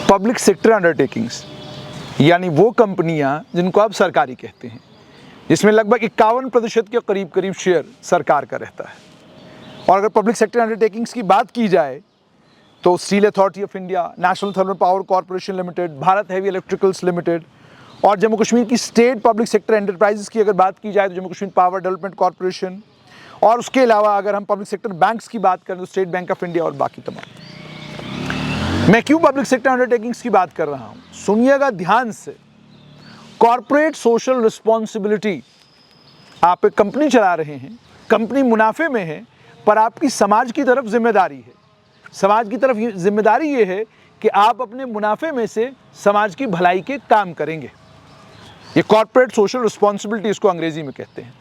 Public sector undertakings यानी वो कंपनियां जिनको आप सरकारी कहते हैं, जिसमें लगभग 51% के करीब शेयर सरकार का रहता है। और अगर पब्लिक सेक्टर अंडरटेकिंग्स की बात की जाए तो steel authority of India, national thermal power corporation limited, Bharat heavy electricals limited और जम्मू कश्मीर की स्टेट पब्लिक सेक्टर एंटरप्राइजेस की अगर बात की जाए तो Jammu Kashmir power development corporation, और उसके अलावा अगर हम पब्लिक सेक्टर बैंक्स की बात करें तो स्टेट बैंक ऑफ इंडिया और बाकी तमाम। मैं क्यों पब्लिक सेक्टर अंडरटेकिंग्स की बात कर रहा हूं, सुनिएगा ध्यान से। कॉर्पोरेट सोशल रिस्पॉन्सिबिलिटी, आप एक कंपनी चला रहे हैं, कंपनी मुनाफे में है, पर आपकी समाज की तरफ जिम्मेदारी है। समाज की तरफ जिम्मेदारी ये है कि आप अपने मुनाफे में से समाज की भलाई के काम करेंगे। ये कॉर्पोरेट सोशल रिस्पॉन्सिबिलिटी इसको अंग्रेजी में कहते हैं।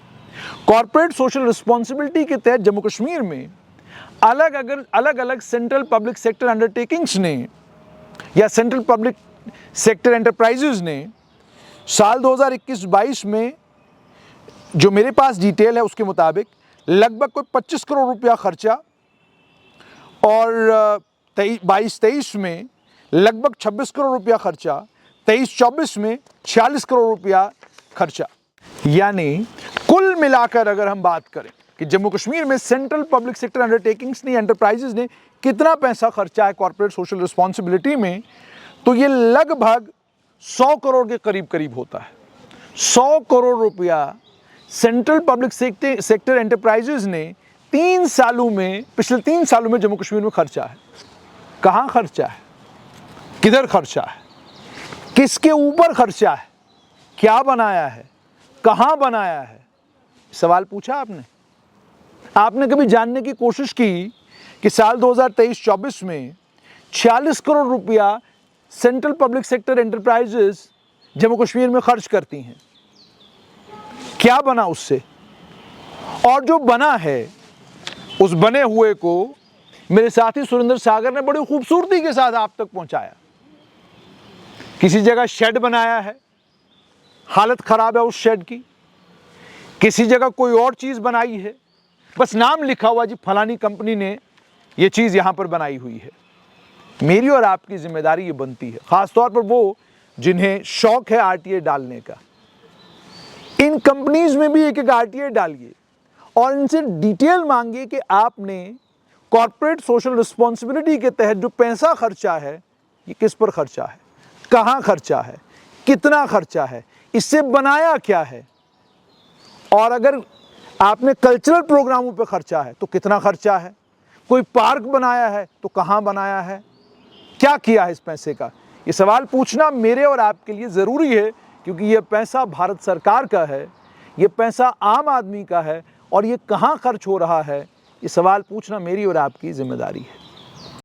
कॉर्पोरेट सोशल रिस्पॉन्सिबिलिटी के तहत जम्मू कश्मीर में अलग अलग सेंट्रल पब्लिक सेक्टर अंडरटेकिंग्स ने या सेंट्रल पब्लिक सेक्टर एंटरप्राइजेज ने साल 2021-22 में, जो मेरे पास डिटेल है उसके मुताबिक, लगभग कोई 25 करोड़ रुपया खर्चा और 22-23 में लगभग 26 करोड़ रुपया खर्चा, 23-24 में 46 करोड़ रुपया खर्चा। यानी कुल मिलाकर अगर हम बात करें कि जम्मू कश्मीर में सेंट्रल पब्लिक सेक्टर अंडरटेकिंग्स ने, एंटरप्राइजेज ने कितना पैसा खर्चा है कॉर्पोरेट सोशल रिस्पॉन्सिबिलिटी में, तो ये लगभग 100 करोड़ के करीब होता है। 100 करोड़ रुपया सेंट्रल पब्लिक सेक्टर एंटरप्राइजेज ने पिछले 3 सालों में जम्मू कश्मीर में खर्चा है। कहाँ खर्चा है, किधर खर्चा है, किसके ऊपर खर्चा है, क्या बनाया है, कहाँ बनाया है, सवाल पूछा आपने? आपने कभी जानने की कोशिश की कि साल 2023-24 में 46 करोड़ रुपया central public sector enterprises Jammu Kashmir में खर्च करती हैं? क्या बना उससे? और जो बना है, उस बने हुए को मेरे साथी सुरेंद्र सागर ने बड़ी खूबसूरती के साथ आप तक पहुंचाया। किसी जगह शेड बनाया है, हालत खराब है उस शेड की। किसी जगह कोई और चीज बनाई है, बस नाम लिखा हुआ जी फलानी कंपनी ने ये चीज यहां पर बनाई हुई है। मेरी और आपकी जिम्मेदारी ये बनती है, खासतौर पर वो जिन्हें शौक है आरटीए डालने का। इन कंपनीज में भी एक आरटीए डालिए और इनसे डिटेल मांगिए कि आपने कॉर्पोरेट सोशल रिस्पॉन्सिबिलिटी के तहत जो पैसा खर्चा है ये किस पर खर्चा है, कहाँ खर्चा है, कितना खर्चा है, इससे बनाया क्या है। और अगर आपने कल्चरल प्रोग्रामों पे खर्चा है तो कितना खर्चा है, कोई पार्क बनाया है तो कहाँ बनाया है, क्या किया है इस पैसे का। ये सवाल पूछना मेरे और आपके लिए ज़रूरी है, क्योंकि ये पैसा भारत सरकार का है, ये पैसा आम आदमी का है और ये कहाँ खर्च हो रहा है, ये सवाल पूछना मेरी और आपकी जिम्मेदारी है।